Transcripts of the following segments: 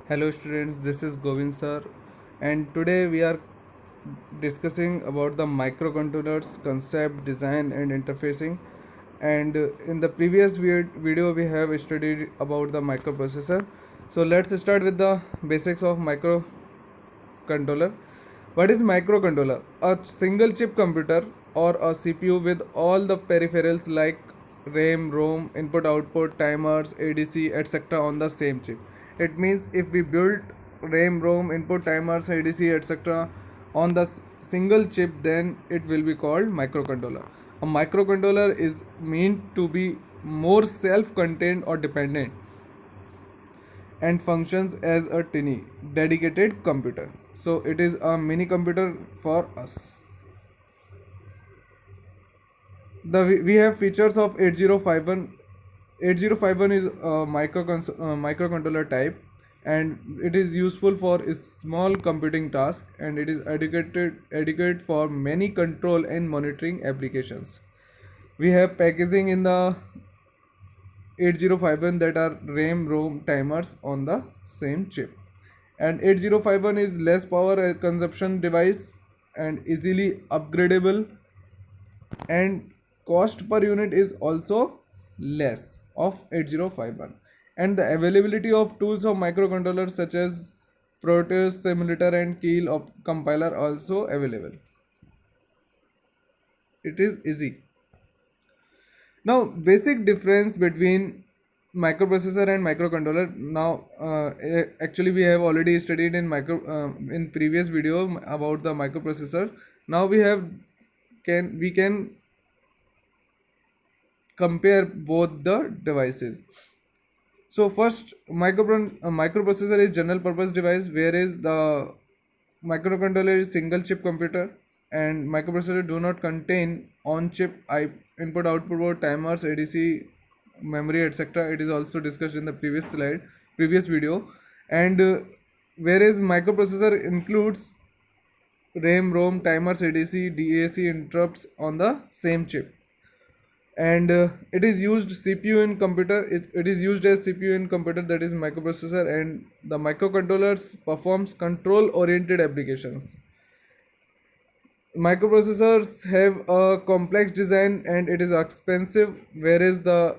Hello students, this is Govind sir, and today we are discussing about the microcontrollers concept, design and interfacing. And in the previous video we have studied about the microprocessor. So let's start with the basics of microcontroller. What is microcontroller? A single chip computer or a CPU with all the peripherals like RAM, ROM, input output, timers, ADC, etc. on the same chip. It means if we build RAM, ROM, input timers, ADC, etc. on the single chip, then it will be called microcontroller. A microcontroller is meant to be more self-contained or dependent and functions as a tiny dedicated computer. So it is a mini computer for us. We have features of 8051. 8051 is a microcontroller type, and it is useful for a small computing task, and it is adequate for many control and monitoring applications. We have packaging in the 8051 that are RAM ROM timers on the same chip. And 8051 is less power consumption device and easily upgradable, and cost per unit is also less of 8051. And the availability of tools of microcontrollers such as Proteus simulator and Keel compiler also available. It is easy. Now, basic difference between microprocessor and microcontroller. Now, actually, we have already studied in previous video about the microprocessor. Now we can compare both the devices. So first, microprocessor is general purpose device, whereas the microcontroller is single chip computer, and microprocessor do not contain on chip input output board, timers, ADC, memory, etc. It is also discussed in the previous video. And whereas microprocessor includes RAM, ROM, timers, ADC, DAC interrupts on the same chip. And it is used CPU in computer. It is used as CPU in computer, that is microprocessor, and the microcontrollers performs control oriented applications. Microprocessors have a complex design and it is expensive, whereas the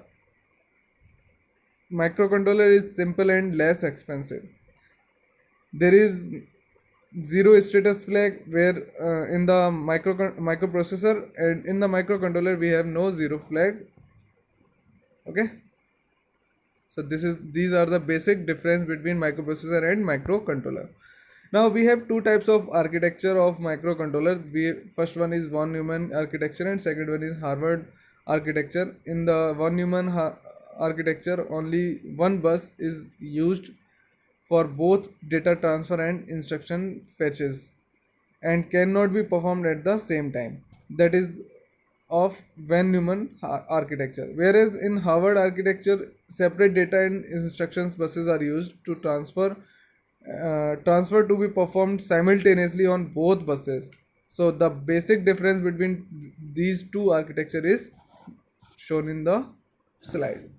microcontroller is simple and less expensive. There is zero status flag where in the microprocessor, and in the microcontroller we have no zero flag. Okay, so these are the basic difference between microprocessor and microcontroller. Now we have two types of architecture of microcontroller. First one is von Neumann architecture and second one is Harvard architecture. In the von Neumann architecture, only one bus is used for both data transfer and instruction fetches and cannot be performed at the same time. That is of Van Neumann architecture. Whereas in Harvard architecture, separate data and instructions buses are used to transfer to be performed simultaneously on both buses. So the basic difference between these two architecture is shown in the slide.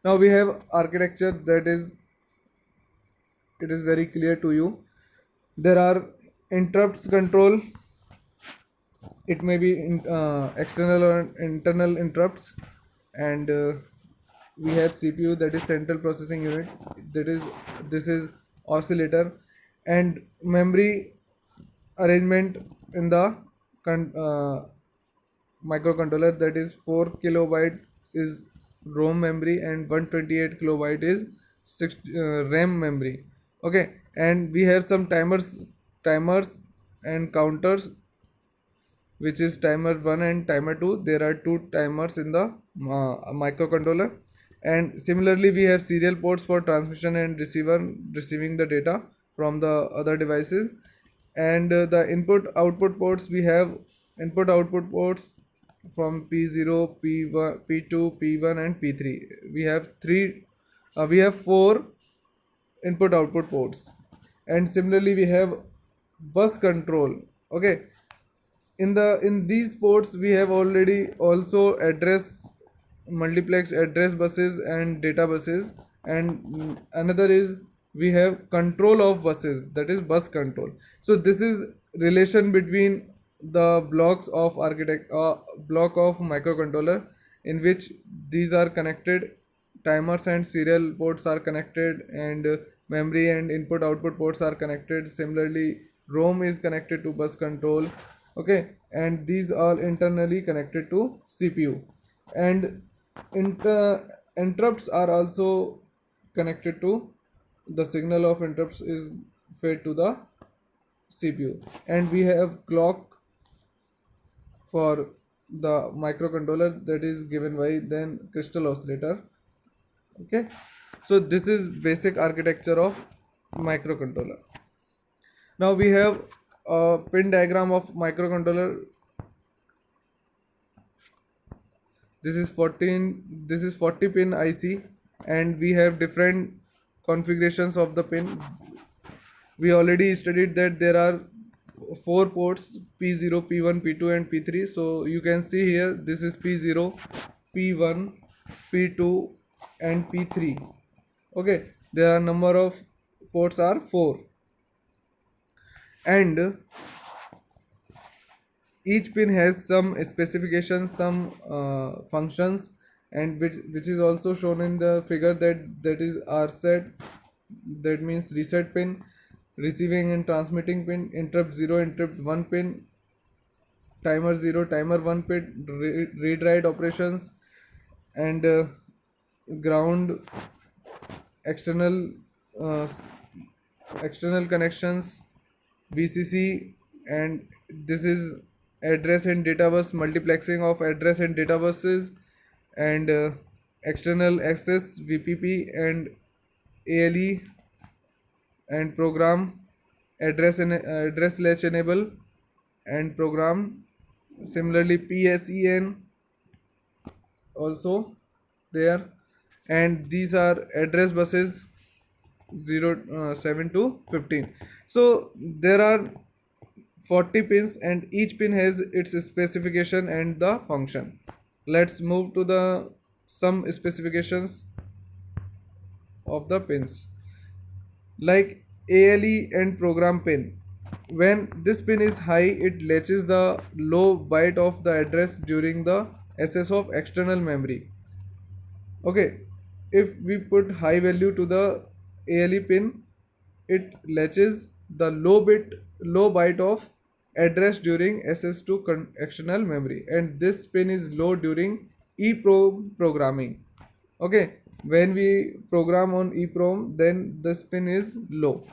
Now we have architecture that is, it is very clear to you. There are interrupts control. It may be external or internal interrupts, and we have CPU, that is central processing unit. That is, this is oscillator, and memory arrangement in the microcontroller, that is 4 kilobyte is ROM memory and 128 kilobyte is RAM memory. Okay, and we have some timers and counters, which is timer 1 and timer 2. There are two timers in the microcontroller, and similarly we have serial ports for transmission and receiving the data from the other devices. And the input output ports, we have input output ports from P0, P1, P2, P1 and P3. We have four input output ports. And similarly we have bus control. Okay, in these ports we have already also address multiplex address buses and data buses. And another is we have control of buses, that is bus control. So this is relation between the blocks of block of microcontroller, in which these are connected, timers and serial ports are connected, and memory and input output ports are connected. Similarly, rom is connected to bus control. Okay, and these are internally connected to cpu, and interrupts are also connected to, the signal of interrupts is fed to the cpu. And we have clock for the microcontroller, that is given by then crystal oscillator. Okay, so this is basic architecture of microcontroller. Now we have a pin diagram of microcontroller. This is 40 pin IC, and we have different configurations of the pin. We already studied that there are four ports, P0, P1, P2 and P3. So you can see here, this is P0, P1, P2 and P3. Okay, there are number of ports are 4, and each pin has some specifications, some functions, and which is also shown in the figure, that is RSET, that means reset pin, receiving and transmitting pin, interrupt 0, interrupt 1 pin, timer 0, timer 1 pin, read write operations, and ground, external uh, external connections, VCC, and this is address and data bus, multiplexing of address and data buses, and external access, VPP, and ALE, and program, address latch enable, and program. Similarly, PSEN also there, and these are address buses 0 7 to 15. So there are 40 pins, and each pin has its specification and the function. Let's move to the some specifications of the pins, like ALE and program pin. When this pin is high, it latches the low byte of the address during the access of external memory. Okay, if we put high value to the ALE pin, it latches the low byte of address during access to external memory, and this pin is low during EEPROM programming. Okay, when we program on EEPROM, then this pin is low,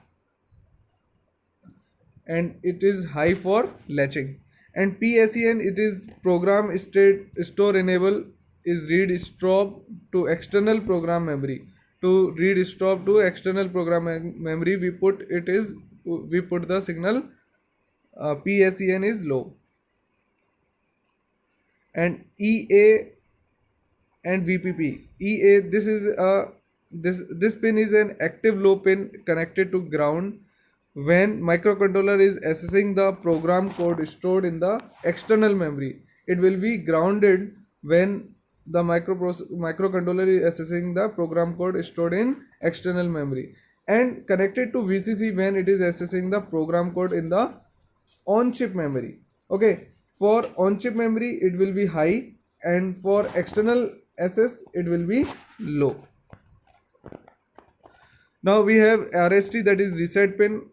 and it is high for latching. And PSEN, it is program state store enable, is read stop to external program memory. To read stop to external program memory, we put the signal PSEN is low. And EA and VPP. EA, this pin is an active low pin connected to ground when microcontroller is accessing the program code stored in the external memory. It will be grounded when the microcontroller is accessing the program code stored in external memory, and connected to VCC when it is accessing the program code in the on chip memory. Okay, for on chip memory it will be high, and for external access it will be low. Now we have RST, that is reset pin.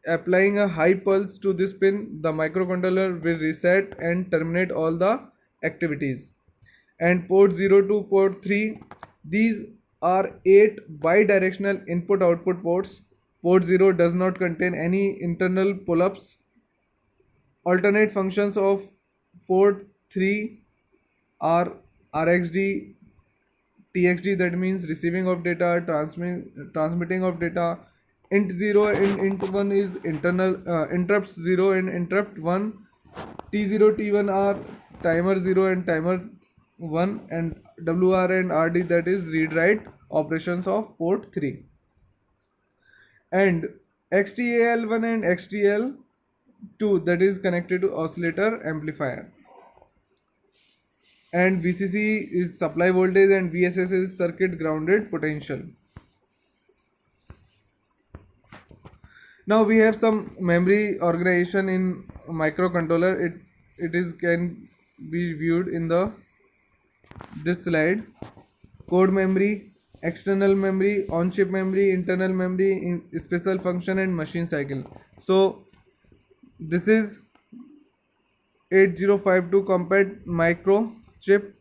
Applying a high pulse to this pin, the microcontroller will reset and terminate all the activities. And port 0 to port 3, these are 8 bidirectional input output ports. Port 0 does not contain any internal pull-ups. Alternate functions of port 3 are RxD, TXD, that means receiving of data, transmitting of data. Int 0 and int 1 is internal, interrupts 0 and interrupt 1. T0, T1 are timer 0 and timer 1, and WR and RD, that is read write operations of port 3. And XTAL1 and XTL2, that is connected to oscillator amplifier. And VCC is supply voltage, and VSS is circuit grounded potential. Now we have some memory organization in microcontroller. It is can be viewed in the this slide. Code memory, external memory, on chip memory, internal memory, special function, and machine cycle. So this is 8052 compact micro chip,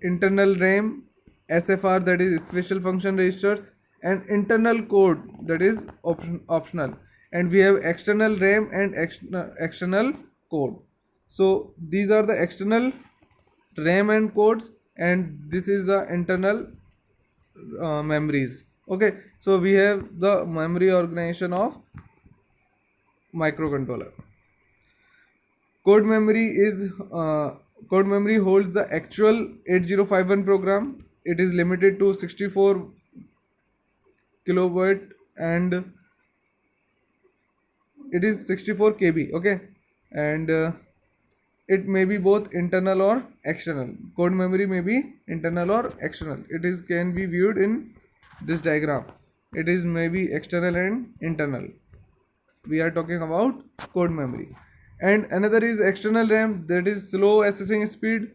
internal RAM, SFR, that is special function registers, and internal code, that is optional. And we have external RAM and external code. So these are the external RAM and codes, and this is the internal memories. Okay, so we have the memory organization of microcontroller. Code memory is code memory holds the actual 8051 program. It is limited to 64 kilobyte, and it is 64 KB. Okay, and it may be both internal or external. Code memory may be internal or external. It is can be viewed in this diagram. It is maybe external and internal. We are talking about code memory. And another is external RAM, that is slow accessing speed.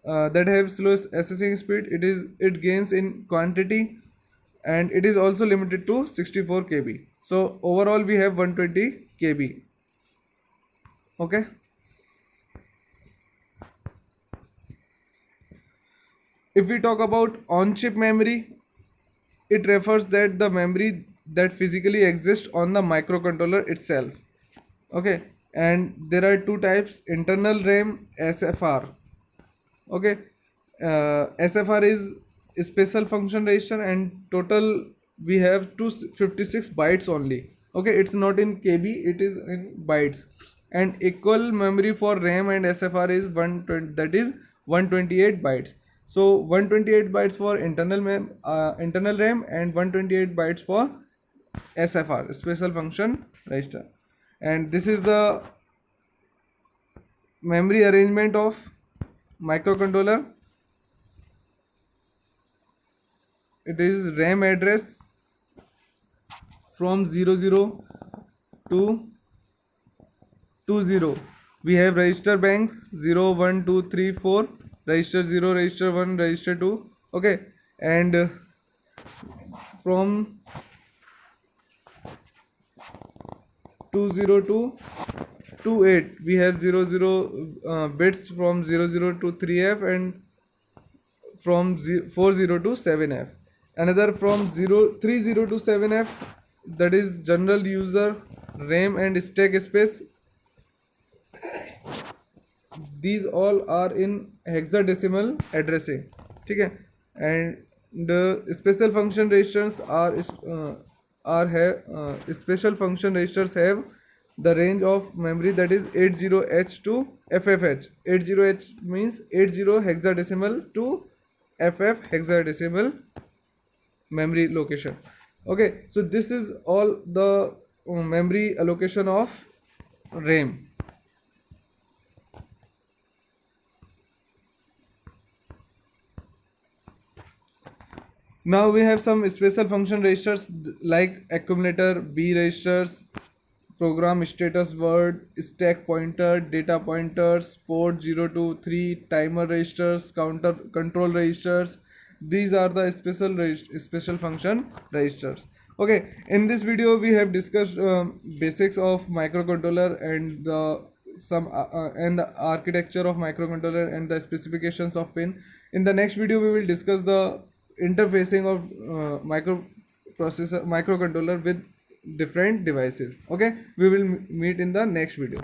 That have slow accessing speed. It gains in quantity, and it is also limited to 64 KB. So overall we have 120 KB. Okay. If we talk about on-chip memory, it refers that the memory that physically exists on the microcontroller itself. Okay, and there are two types: internal RAM, SFR. Okay, SFR is special function register, and total we have 256 bytes only. Okay, it's not in KB, it is in bytes. And equal memory for RAM and SFR is 120, that is 128 bytes. So 128 bytes for internal RAM, and 128 bytes for SFR, special function register. And this is the memory arrangement of microcontroller. It is RAM address from 00 to 20. We have register banks 0, 1, 2, 3, 4, register 0, register 1, register 2. Okay, and from 20 to 28 we have 00 bits from 00 to 3F, and from 40 to 7F. Another from 30 to 7F, that is general user RAM and stack space. These all are in hexadecimal addressing. Okay, and the special function registers special function registers have the range of memory, that is 80H to FFH. 80H means 80 hexadecimal to FF hexadecimal memory location. Okay, so this is all the memory allocation of RAM. Now we have some special function registers like accumulator, B registers, program status word, stack pointer, data pointers, port 0 to 3, timer registers, counter control registers. These are the special function registers. Okay, in this video we have discussed basics of microcontroller and the architecture of microcontroller and the specifications of pin. In the next video we will discuss the interfacing of microcontroller with different devices. Okay, we will meet in the next video.